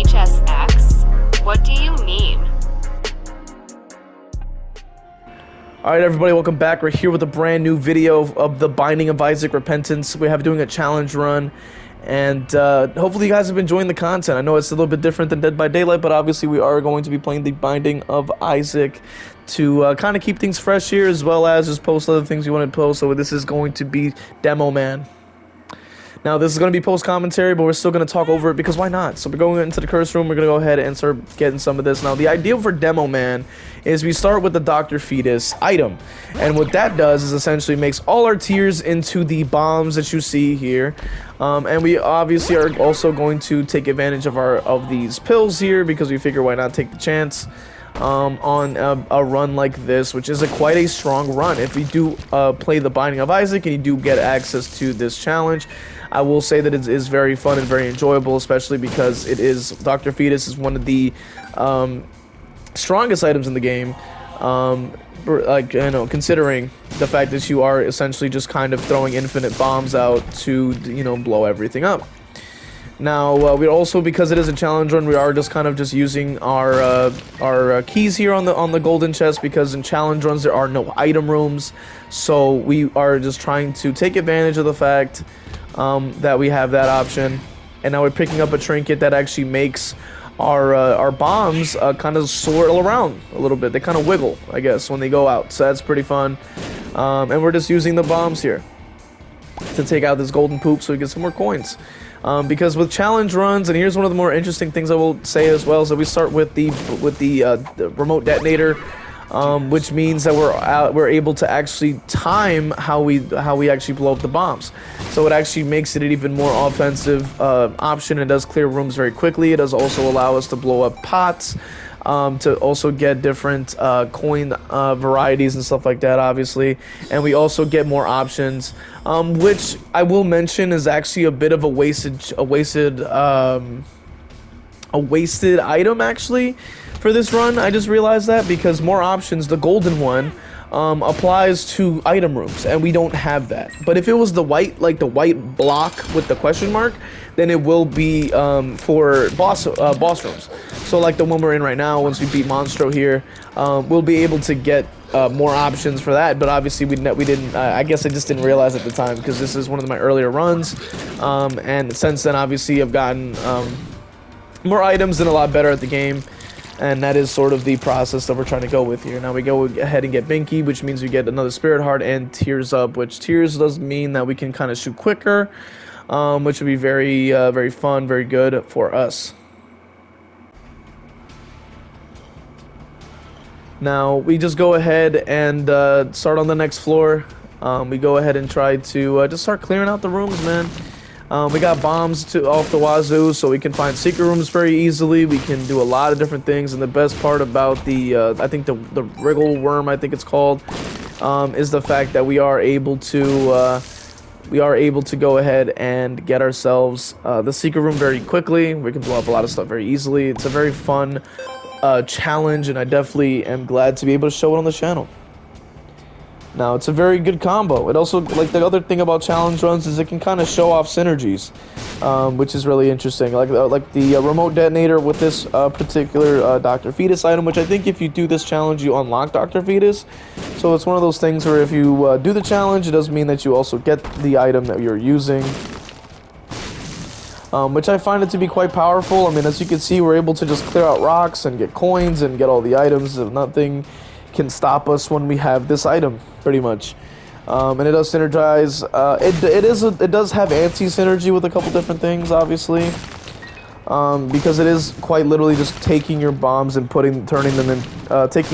v.h.s.x? What do you mean? Alright everybody, welcome back. We're here with a brand new video of the Binding of Isaac Repentance. We're doing a challenge run, and hopefully you guys have been enjoying the content. I know it's a little bit different than Dead by Daylight, but obviously we are going to be playing the Binding of Isaac to kind of keep things fresh here, as well as just post other things you want to post. So this is going to be Demo Man. Now, this is going to be post-commentary, but we're still going to talk over it because why not? So we're going into the curse room. We're going to go ahead and start getting some of this. Now, the idea for Demo Man is we start with the Dr. Fetus item. And what that does is essentially makes all our tiers into the bombs that you see here. And we obviously are also going to take advantage of these pills here because we figure why not take the chance on a run like this, which is quite a strong run. If you do play the Binding of Isaac and you do get access to this challenge, I will say that it is very fun and very enjoyable, especially because it is Dr. Fetus is one of the strongest items in the game. Like, you know, considering the fact that you are essentially just kind of throwing infinite bombs out to, you know, blow everything up. Now, we're also, because it is a challenge run, we are just kind of just using our keys here on the golden chest, because in challenge runs there are no item rooms, so we are just trying to take advantage of the fact that we have that option. And now we're picking up a trinket that actually makes our bombs kind of swirl around a little bit. They kind of wiggle, I guess, when they go out, so that's pretty fun. And we're just using the bombs here to take out this golden poop so we get some more coins. Because with challenge runs, and here's one of the more interesting things I will say as well, is that we start with the remote detonator, which means that we're able to actually time how we actually blow up the bombs. So it actually makes it an even more offensive option. It does clear rooms very quickly. It does also allow us to blow up pots, to also get different coin varieties and stuff like that, obviously. And we also get more options, which I will mention is actually a bit of a wasted item actually for this run. I just realized that, because more options, the golden one applies to item rooms, and we don't have that. But if it was the white, like the white block with the question mark, then it will be for boss rooms. So like the one we're in right now, once we beat Monstro here, we'll be able to get more options for that. But obviously we didn't, I guess I just didn't realize at the time, because this is one of my earlier runs, and since then obviously I've gotten more items and a lot better at the game. And that is sort of the process that we're trying to go with here. Now we go ahead and get Binky, which means we get another Spirit Heart and Tears Up, which Tears does mean that we can kind of shoot quicker, which would be very, very fun, very good for us. Now we just go ahead and start on the next floor. We go ahead and try to just start clearing out the rooms, man. We got bombs off the wazoo, so we can find secret rooms very easily. We can do a lot of different things, and the best part about the, I think the wriggle worm, I think it's called, is the fact that we are able to go ahead and get ourselves the secret room very quickly. We can blow up a lot of stuff very easily. It's a very fun challenge, and I definitely am glad to be able to show it on the channel. Now, it's a very good combo. It also, like, the other thing about challenge runs is it can kind of show off synergies, which is really interesting. Like the remote detonator with this particular Dr. Fetus item, which I think if you do this challenge, you unlock Dr. Fetus. So it's one of those things where if you do the challenge, it does mean that you also get the item that you're using, which I find it to be quite powerful. I mean, as you can see, we're able to just clear out rocks and get coins and get all the items. Nothing can stop us when we have this item, pretty much. And it does synergize. It does have anti-synergy with a couple different things, obviously, because it is quite literally just taking your bombs and taking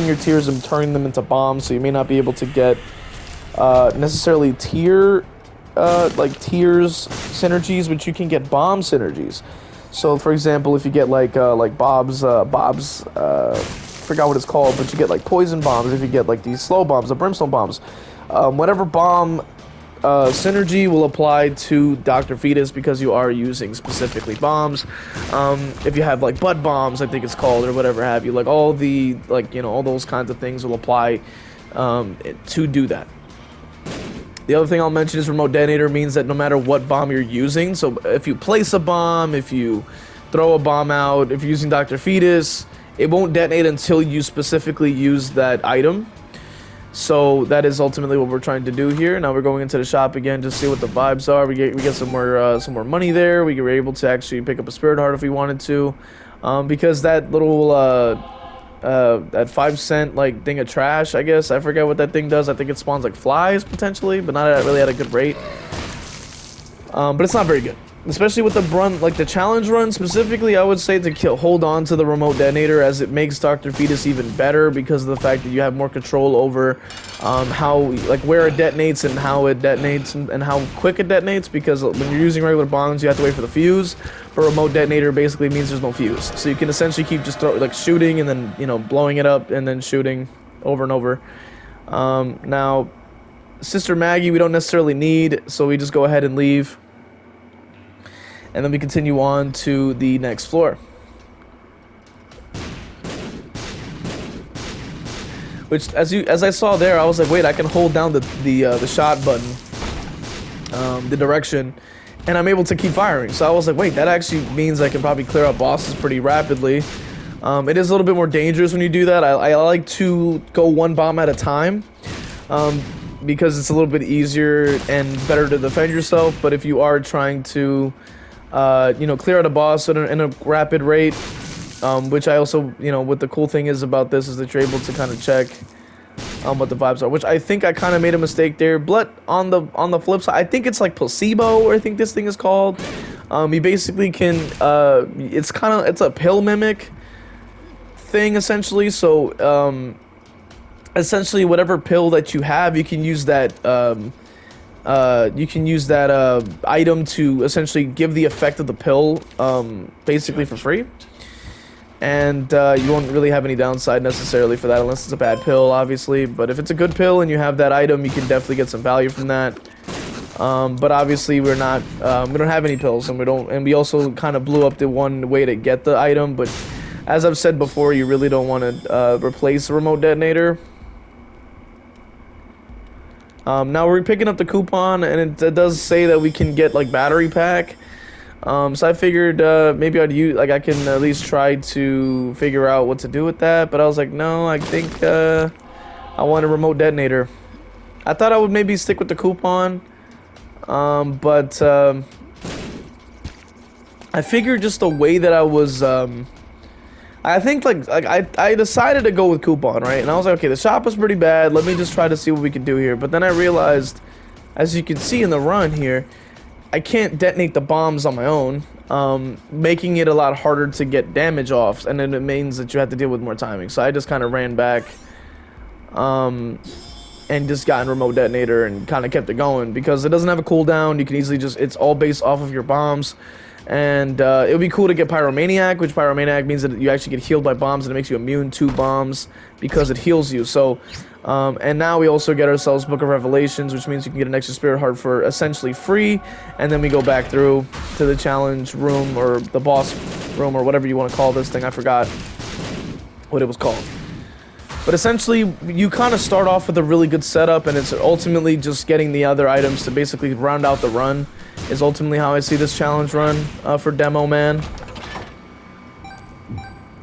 your tiers and turning them into bombs. So you may not be able to get necessarily tiers synergies, but you can get bomb synergies. So, for example, if you get like Bob's forgot what it's called, but you get like poison bombs, if you get like these slow bombs, the brimstone bombs, whatever bomb synergy will apply to Dr. Fetus, because you are using specifically bombs. If you have like butt bombs, I think it's called, or whatever have you, like all the, like, you know, all those kinds of things will apply to do that. The other thing I'll mention is remote detonator means that no matter what bomb you're using, so if you place a bomb, if you throw a bomb out. If you're using Dr. Fetus, it won't detonate until you specifically use that item. So that is ultimately what we're trying to do here. Now we're going into the shop again to see what the vibes are. We get some more money there. We were able to actually pick up a spirit heart if we wanted to, because that little that 5-cent like thing of trash, I guess, I forget what that thing does. I think it spawns like flies potentially, but not really at a good rate. But it's not very good, especially with the run, like the challenge run specifically. I would say to hold on to the remote detonator, as it makes Dr. Fetus even better because of the fact that you have more control over how, like, where it detonates and how it detonates and how quick it detonates, because when you're using regular bombs you have to wait for the fuse, but remote detonator basically means there's no fuse, so you can essentially keep just shooting and then, you know, blowing it up and then shooting over and over. Now Sister Maggie we don't necessarily need, so we just go ahead and leave. And then we continue on to the next floor. Which, as I saw there, I was like, wait, I can hold down the shot button, the direction, and I'm able to keep firing. So I was like, wait, that actually means I can probably clear out bosses pretty rapidly. It is a little bit more dangerous when you do that. I like to go one bomb at a time, because it's a little bit easier and better to defend yourself. But if you are trying to you know, clear out a boss in a rapid rate, which I also, you know, what the cool thing is about this is that you're able to kind of check what the vibes are, which I think I kind of made a mistake there. But on the flip side, I think it's like placebo, or I think this thing is called. You basically can, it's a pill mimic thing essentially. So essentially whatever pill that you have, you can use that item to essentially give the effect of the pill, basically for free. And you won't really have any downside necessarily for that, unless it's a bad pill, obviously. But if it's a good pill and you have that item, you can definitely get some value from that. But obviously we don't have any pills, and we also kind of blew up the one way to get the item. But as I've said before, you really don't want to replace the remote detonator. Now we're picking up the coupon, and it does say that we can get like battery pack. So I figured maybe I can at least try to figure out what to do with that. But I was like, no, I think I want a remote detonator. I thought I would maybe stick with the coupon, but I figured just the way that I was. I think I decided to go with coupon, right? And I was like, okay, the shop is pretty bad. Let me just try to see what we can do here. But then I realized, as you can see in the run here, I can't detonate the bombs on my own, making it a lot harder to get damage off, and then it means that you have to deal with more timing. So I just kind of ran back, and just got in remote detonator and kind of kept it going, because it doesn't have a cooldown. You can easily it's all based off of your bombs. And it would be cool to get Pyromaniac, which Pyromaniac means that you actually get healed by bombs, and it makes you immune to bombs because it heals you. So, and now we also get ourselves Book of Revelations, which means you can get an extra Spirit Heart for essentially free. And then we go back through to the challenge room, or the boss room, or whatever you want to call this thing. I forgot what it was called. But essentially, you kind of start off with a really good setup, and it's ultimately just getting the other items to basically round out the run, is ultimately how I see this challenge run for Demo Man.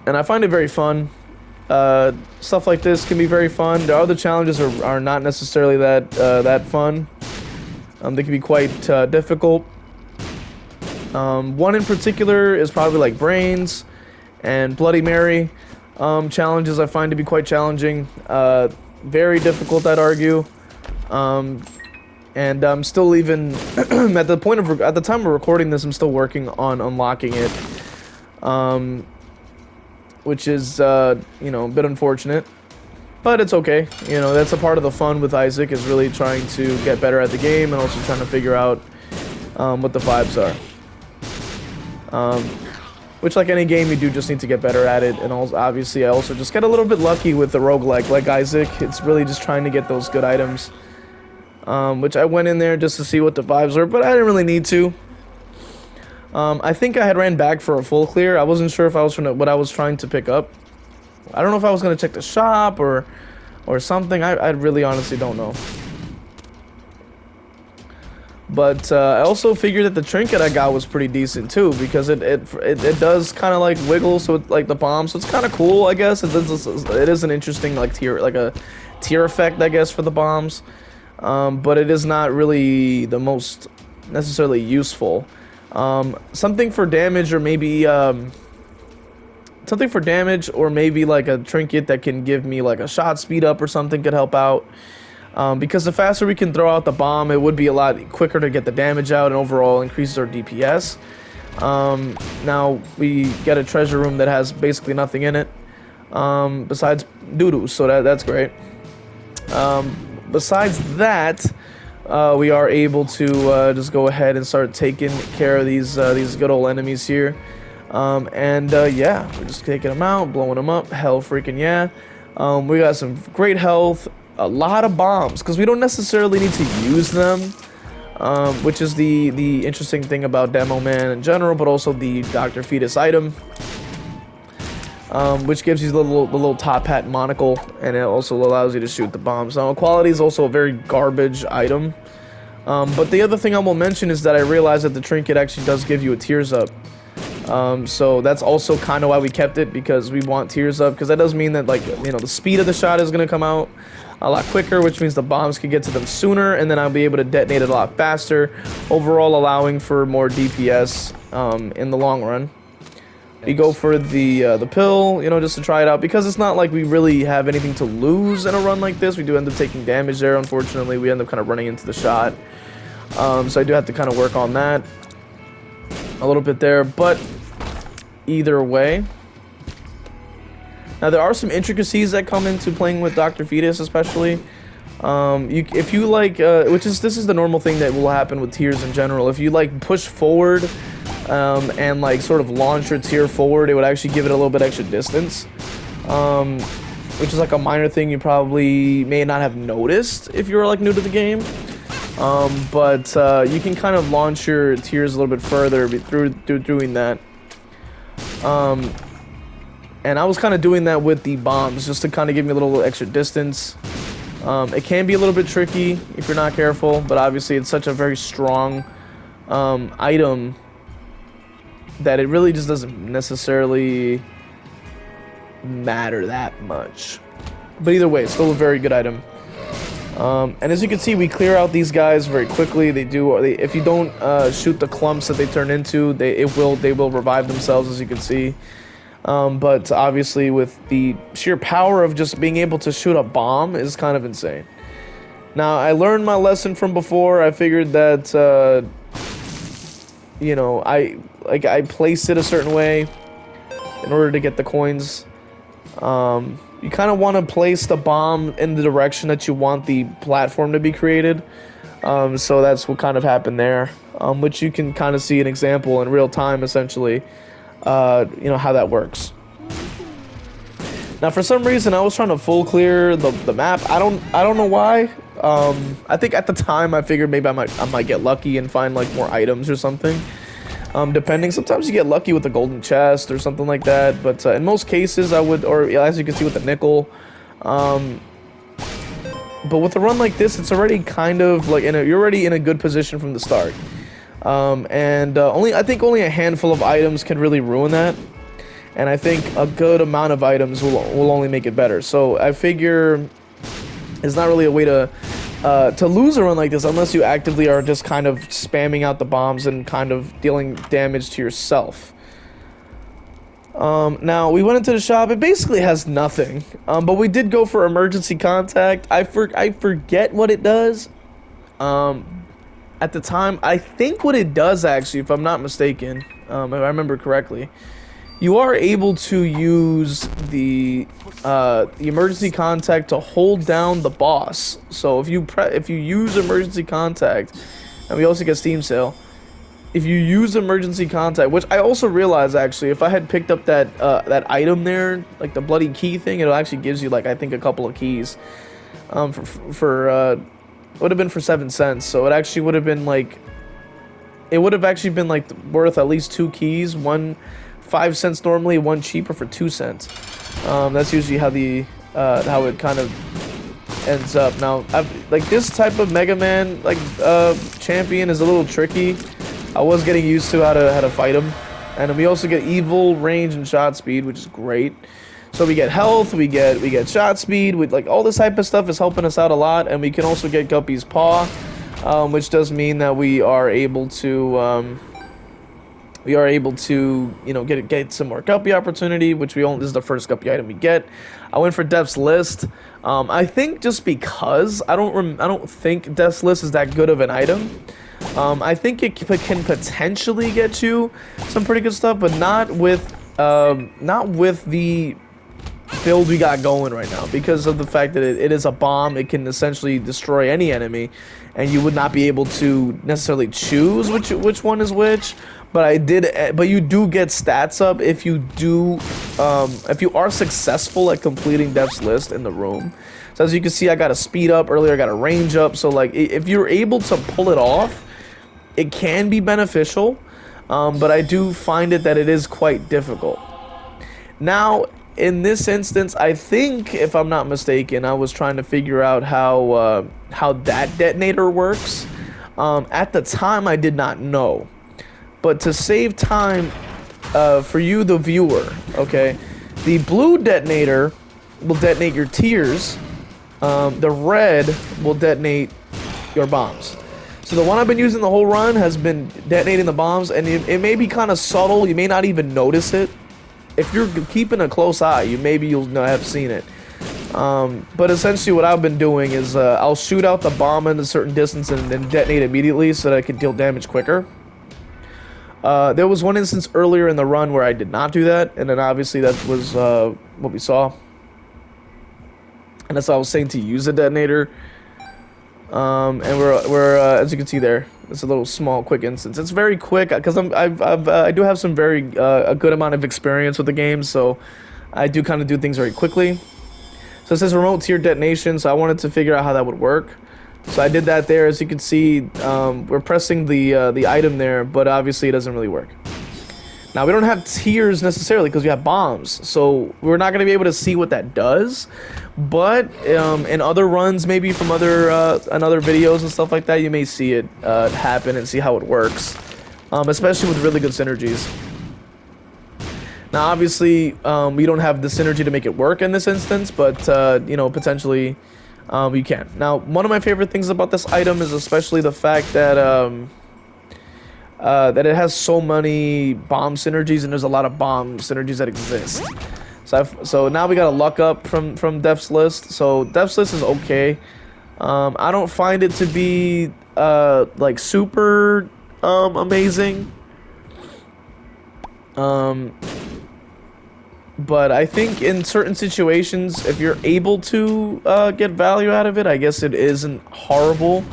And I find it very fun. Stuff like this can be very fun. The other challenges are not necessarily that fun. They can be quite difficult. One in particular is probably like Brains and Bloody Mary. Challenges I find to be quite challenging, very difficult, I'd argue, and I'm still even at the time of recording this, I'm still working on unlocking it, which is you know, a bit unfortunate, but it's okay. You know, that's a part of the fun with Isaac, is really trying to get better at the game and also trying to figure out what the vibes are. Which, like any game, you do just need to get better at it. And also, obviously, I also just get a little bit lucky with the roguelike. Like Isaac, it's really just trying to get those good items. Which I went in there just to see what the vibes were, but I didn't really need to. I think I had ran back for a full clear. I wasn't sure if I was what I was trying to pick up. I don't know if I was going to check the shop or something. I really honestly don't know. But I also figured that the trinket I got was pretty decent too, because it does kind of like wiggle, so it, like the bomb, so it's kind of cool, I guess. It is an interesting like a tier effect, I guess, for the bombs. But it is not really the most necessarily useful. Something for damage, or maybe like a trinket that can give me like a shot speed up or something could help out. Because the faster we can throw out the bomb, it would be a lot quicker to get the damage out, and overall increases our DPS. Now we get a treasure room that has basically nothing in it, besides doo-doo, so that's great. Besides that, we are able to just go ahead and start taking care of these good old enemies here. Yeah, we're just taking them out, blowing them up. Hell freaking yeah. We got some great health, a lot of bombs, because we don't necessarily need to use them, which is the interesting thing about Demo Man in general, but also the Dr. v.h.s.x item, which gives you the little top hat monocle, and it also allows you to shoot the bombs. Now, quality is also a very garbage item, but the other thing I will mention is that I realized that the trinket actually does give you a tears up. So that's also kind of why we kept it, because we want tears up, because that does mean that, like, you know, the speed of the shot is going to come out a lot quicker, which means the bombs can get to them sooner, and then I'll be able to detonate it a lot faster, overall allowing for more DPS in the long run. We go for the pill, you know, just to try it out, because it's not like we really have anything to lose in a run like this. We do end up taking damage there, unfortunately. We end up kind of running into the shot. So I do have to kind of work on that a little bit there, but either way. Now, there are some intricacies that come into playing with Dr. v.h.s.x, especially. If you like, this is the normal thing that will happen with tiers in general. If you like push forward and like sort of launch your tier forward, it would actually give it a little bit extra distance, which is like a minor thing you probably may not have noticed if you're like new to the game. But you can kind of launch your tiers a little bit further through doing that. And I was kind of doing that with the bombs, just to kind of give me a little extra distance. It can be a little bit tricky if you're not careful, but obviously it's such a very strong item that it really just doesn't necessarily matter that much. But either way, it's still a very good item. And as you can see, we clear out these guys very quickly. If you don't shoot the clumps that they turn into, they will revive themselves, as you can see. But obviously, with the sheer power of just being able to shoot a bomb is kind of insane. Now, I learned my lesson from before. I figured that you know, I placed it a certain way in order to get the coins. You kind of want to place the bomb in the direction that you want the platform to be created. So that's what kind of happened there, which you can kind of see an example in real time, essentially, you know, how that works. Now, for some reason, I was trying to full clear the map. I don't know why. I think at the time I figured maybe I might get lucky and find like more items or something. Depending, sometimes you get lucky with a golden chest or something like that, but in most cases I would, or as you can see with the nickel. But with a run like this, it's already kind of like you're already in a good position from the start. I think only a handful of items can really ruin that, and I think a good amount of items will only make it better. So I figure it's not really a way to lose a run like this unless you actively are just kind of spamming out the bombs and kind of dealing damage to yourself. Now, we went into the shop. It basically has nothing, but we did go for emergency contact. I forget what it does. At the time, I think what it does, actually, if I'm not mistaken, if I remember correctly, you are able to use the emergency contact to hold down the boss. So if you use emergency contact, and we also get Steam Sale, if you use emergency contact, which I also realized, actually, if I had picked up that item there, like the bloody key thing, it actually gives you, like, I think a couple of keys. Would have been for 7 cents, so it actually would have been like, it would have actually been like worth at least 2 keys, one 5 cents normally, one cheaper for 2 cents. That's usually how how it kind of ends up. Now, like this type of Mega Man like champion is a little tricky. I was getting used to how to fight him, and we also get evil range and shot speed, which is great. So we get health, we get shot speed, with like all this type of stuff is helping us out a lot, and we can also get Guppy's Paw, which does mean that we are able to you know get some more Guppy opportunity, which this is the first Guppy item we get. I went for Death's List. I think just because I don't think Death's List is that good of an item. I think it can potentially get you some pretty good stuff, but not with the build we got going right now, because of the fact that it is a bomb. It can essentially destroy any enemy, and you would not be able to necessarily choose which one is which. But you do get stats up if you are successful at completing Death's List in the room. So as you can see, I got a speed up earlier, I got a range up. So like if you're able to pull it off, it can be beneficial. But I do find it that it is quite difficult. Now, in this instance, I think, if I'm not mistaken, I was trying to figure out how that detonator works. At the time, I did not know. But to save time for you, the viewer, okay, the blue detonator will detonate your tears. The red will detonate your bombs. So the one I've been using the whole run has been detonating the bombs, and it may be kind of subtle. You may not even notice it. If you're keeping a close eye, you'll have seen it. But essentially what I've been doing is I'll shoot out the bomb in a certain distance and then detonate immediately so that I can deal damage quicker. There was one instance earlier in the run where I did not do that, and then obviously that was what we saw. And that's why I was saying to use a detonator. And we're as you can see there, it's a little small quick instance. It's very quick because I do have some a good amount of experience with the game, so I do kind of do things very quickly. So it says remote tier detonation, so I wanted to figure out how that would work. So I did that there. As you can see, we're pressing the item there, but obviously it doesn't really work. Now we don't have tiers necessarily because we have bombs, so we're not going to be able to see what that does. But in other runs, maybe from other videos and stuff like that, you may see it happen and see how it works, especially with really good synergies. Now obviously we don't have the synergy to make it work in this instance, but you know, potentially you can. Now one of my favorite things about this item is especially the fact that that it has so many bomb synergies, and there's a lot of bomb synergies that exist. So now we got a luck up from Death's List. So Death's List is okay. I don't find it to be like super amazing. But I think in certain situations, if you're able to get value out of it, I guess it isn't horrible.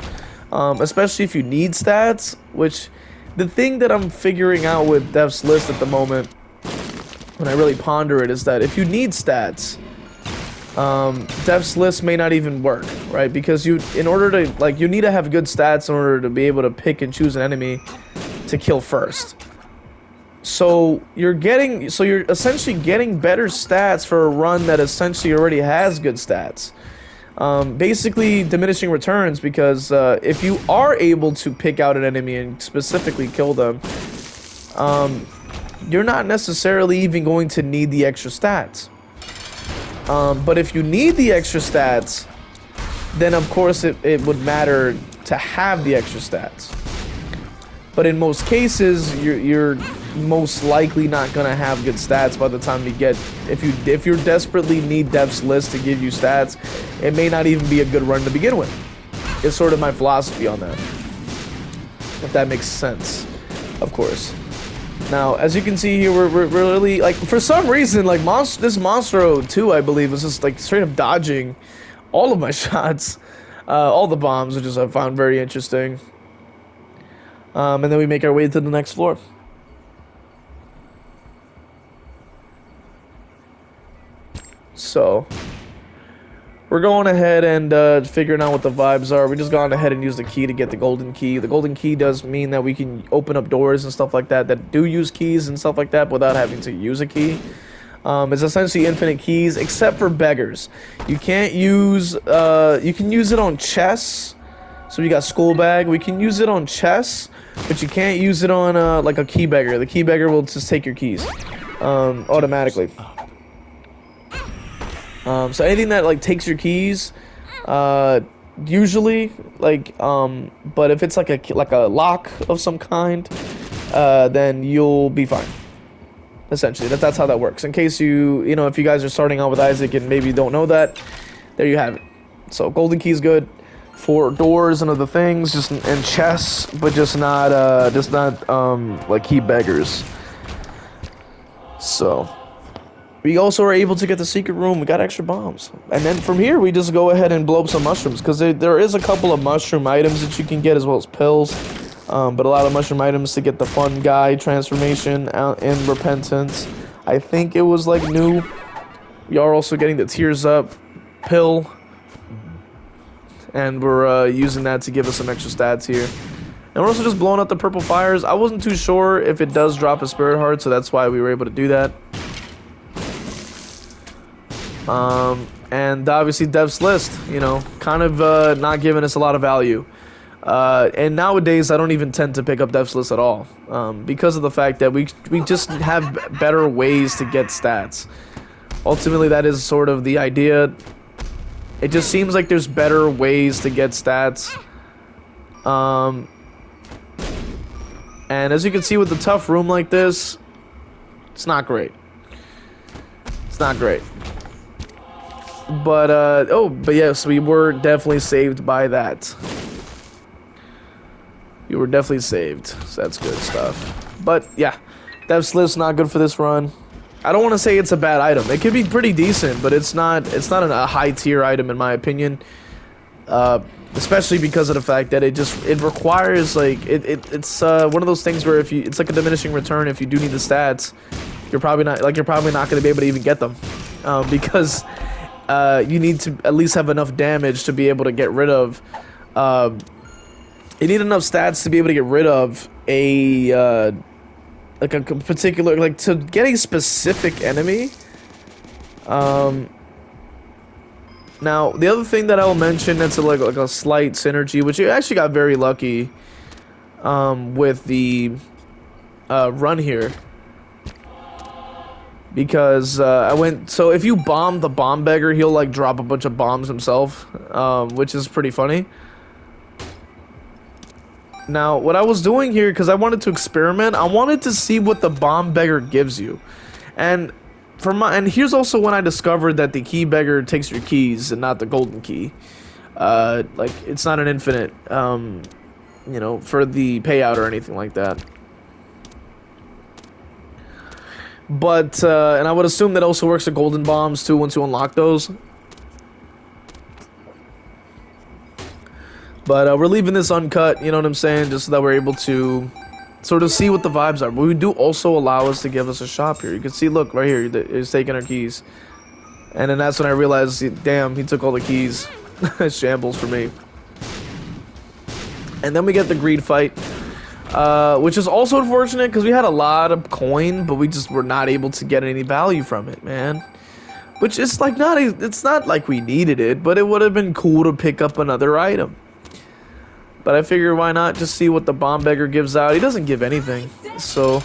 Especially if you need stats, which the thing that I'm figuring out with Death's List at the moment, when I really ponder it, is that if you need stats, Death's List may not even work, right? Because you need to have good stats in order to be able to pick and choose an enemy to kill first. So you're essentially getting better stats for a run that essentially already has good stats. Basically diminishing returns, because if you are able to pick out an enemy and specifically kill them, you're not necessarily even going to need the extra stats. But if you need the extra stats, then of course it would matter to have the extra stats. But in most cases, you're most likely not gonna have good stats by the time you get. If you desperately need Death's List to give you stats, it may not even be a good run to begin with. It's sort of my philosophy on that, if that makes sense, of course. Now, as you can see here, we're really, like, for some reason, like, this Monstro 2, I believe, was just, like, straight up dodging all of my shots, all the bombs, which I found very interesting. And then we make our way to the next floor. So, we're going ahead and figuring out what the vibes are. We're just going ahead and use the key to get the golden key. The golden key does mean that we can open up doors and stuff like that do use keys and stuff like that without having to use a key. It's essentially infinite keys, except for beggars. You can't use. You can use it on chests. So we got school bag. We can use it on chests, but you can't use it on like a key beggar. The key beggar will just take your keys automatically. So anything that like takes your keys, usually but if it's like a lock of some kind, then you'll be fine. Essentially, that's how that works. In case you know, if you guys are starting out with Isaac and maybe don't know that, there you have it. So golden key is good for doors and other things, just and chests, but just not like key beggars. So we also are able to get the secret room. We got extra bombs, and then from here we just go ahead and blow up some mushrooms, because there is a couple of mushroom items that you can get as well as pills. But a lot of mushroom items to get the fun guy transformation out in Repentance. I think it was like new. We are also getting the Tears Up pill, and we're using that to give us some extra stats here. And we're also just blowing out the purple fires. I wasn't too sure if it does drop a spirit heart, so that's why we were able to do that. And obviously Dev's List, you know, kind of not giving us a lot of value. And nowadays I don't even tend to pick up Dev's List at all, because of the fact that we just have better ways to get stats. Ultimately, that is sort of the idea. It just seems like there's better ways to get stats. And as you can see with the tough room like this, it's not great. It's not great. But but yes, we were definitely saved by that. You were definitely saved, so that's good stuff. But yeah, Dev's List not good for this run. I don't want to say it's a bad item. It could be pretty decent, but it's not a high tier item in my opinion. Especially because of the fact that it requires like it's one of those things where it's like a diminishing return. If you do need the stats, you're probably not going to be able to even get them, because you need to at least have enough damage to be able to get rid of. You need enough stats to be able to get rid of a like a particular, like to get a specific enemy. Now the other thing that I'll mention that's like a slight synergy, which you actually got very lucky with the run here, because so if you bomb the bomb beggar, he'll like drop a bunch of bombs himself, which is pretty funny. Now, what I was doing here, because I wanted to experiment, I wanted to see what the bomb beggar gives you. And here's also when I discovered that the key beggar takes your keys and not the golden key. Like, it's not an infinite, you know, for the payout or anything like that. But, and I would assume that also works with golden bombs too once you unlock those. But we're leaving this uncut, you know what I'm saying, just so that we're able to sort of see what the vibes are. But we do also allow us to give us a shop here. You can see, look, right here, he's taking our keys. And then that's when I realized, damn, he took all the keys. Shambles for me. And then we get the greed fight, which is also unfortunate because we had a lot of coin, but we just were not able to get any value from it, man. Which is like it's not like we needed it, but it would have been cool to pick up another item. But I figured why not just see what the bomb beggar gives out. He doesn't give anything. So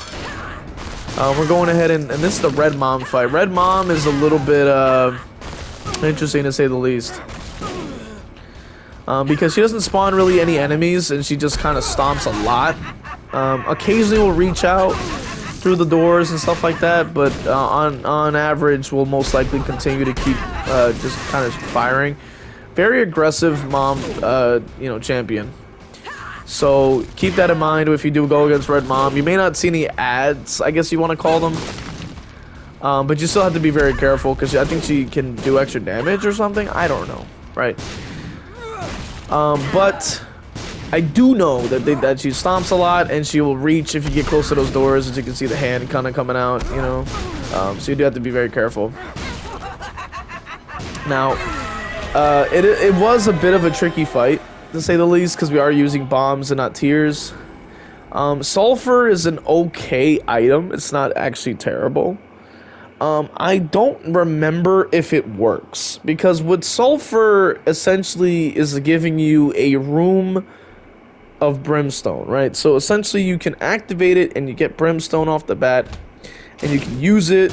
we're going ahead and this is the red mom fight. Red mom is a little bit interesting to say the least. Because she doesn't spawn really any enemies and she just kind of stomps a lot. Occasionally will reach out through the doors and stuff like that, but on average will most likely continue to keep just kind of firing. Very aggressive mom you know, champion. So keep that in mind if you do go against Red Mom. You may not see any ads, I guess you want to call them. But you still have to be very careful because I think she can do extra damage or something. I don't know, right? But I do know that she stomps a lot and she will reach if you get close to those doors, as you can see the hand kind of coming out, you know. So you do have to be very careful. Now, it was a bit of a tricky fight, to say the least, because we are using bombs and not tears. Sulfur is an okay item. It's not actually terrible. I don't remember if it works because what sulfur essentially is giving you a room of brimstone, right? So essentially you can activate it and you get brimstone off the bat and you can use it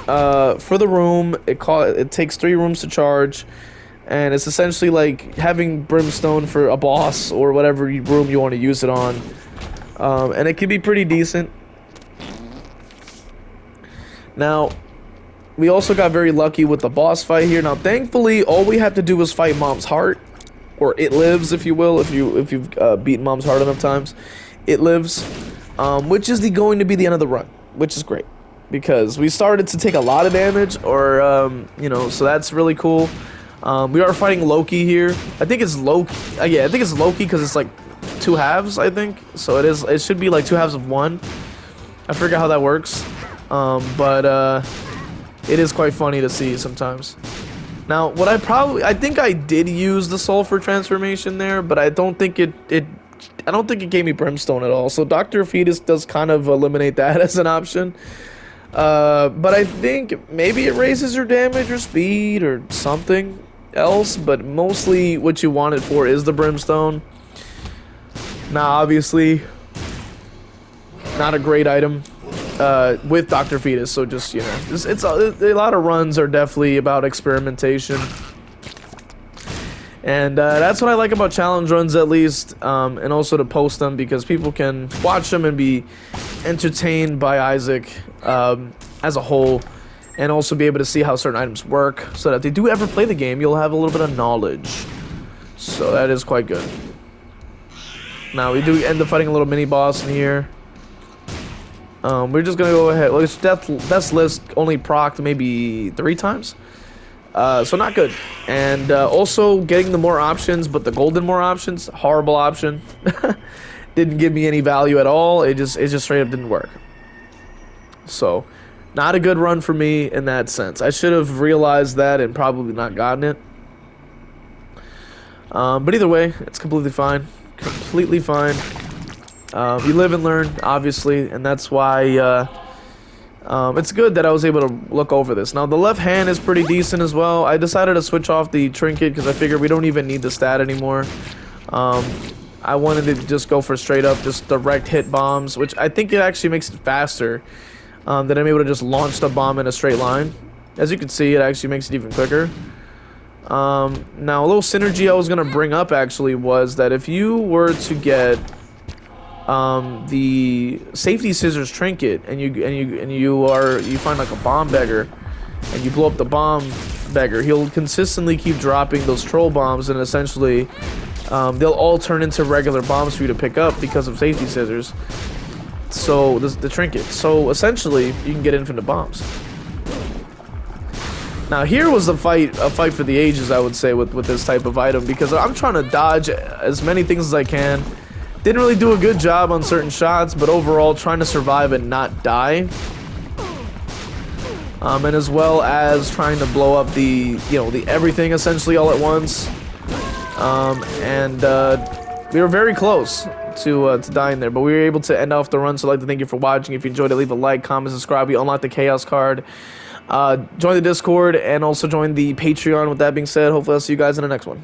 for the room. It takes 3 rooms to charge, and it's essentially like having brimstone for a boss or whatever room you want to use it on. And it can be pretty decent. Now, we also got very lucky with the boss fight here. Now, thankfully, all we have to do is fight Mom's Heart, or It Lives, if you will, if you've beaten Mom's Heart enough times. It Lives, which is going to be the end of the run, which is great because we started to take a lot of damage, or you know, so that's really cool. We are fighting Loki here. I think it's Loki. Yeah, I think it's Loki because it's like 2 halves. I think so. It should be like 2 halves of 1. I forget how that works, but it is quite funny to see sometimes. Now, I think I did use the sulfur transformation there, but I don't think it gave me brimstone at all. So Dr. Fetus does kind of eliminate that as an option. But I think maybe it raises your damage or speed or something else, but mostly what you want it for is the brimstone. Now, obviously, not a great item with Dr. Fetus, so just, you know, it's a lot of runs are definitely about experimentation. And that's what I like about challenge runs, at least, and also to post them because people can watch them and be entertained by Isaac as a whole, and also be able to see how certain items work, so that if they do ever play the game, you'll have a little bit of knowledge. So that is quite good. Now, we do end up fighting a little mini-boss in here. We're just gonna go ahead. Well, Death's List only procced maybe 3 times. So not good. And also getting the more options, but the golden more options, horrible option. Didn't give me any value at all. It just straight up didn't work. So not a good run for me in that sense. I should have realized that and probably not gotten it. But either way, it's completely fine. Completely fine. You live and learn, obviously, and that's why it's good that I was able to look over this. Now, the left hand is pretty decent as well. I decided to switch off the trinket because I figured we don't even need the stat anymore. I wanted to just go for straight up, just direct hit bombs, which I think it actually makes it faster. That I'm able to just launch the bomb in a straight line. As you can see, it actually makes it even quicker. Now, a little synergy I was going to bring up actually was that if you were to get the safety scissors trinket and you find like a bomb beggar and you blow up the bomb beggar, he'll consistently keep dropping those troll bombs, and essentially they'll all turn into regular bombs for you to pick up because of safety scissors. So the trinket. So essentially you can get infinite bombs. Now here was a fight for the ages, I would say, with this type of item, because I'm trying to dodge as many things as I can. Didn't really do a good job on certain shots, but overall trying to survive and not die. And as well as trying to blow up the everything essentially all at once. We were very close to dying there, but we were able to end off the run. So I'd like to thank you for watching. If you enjoyed it, leave a like, comment, subscribe. We unlocked the Chaos card. Join the Discord and also join the Patreon. With that being said, hopefully I'll see you guys in the next one.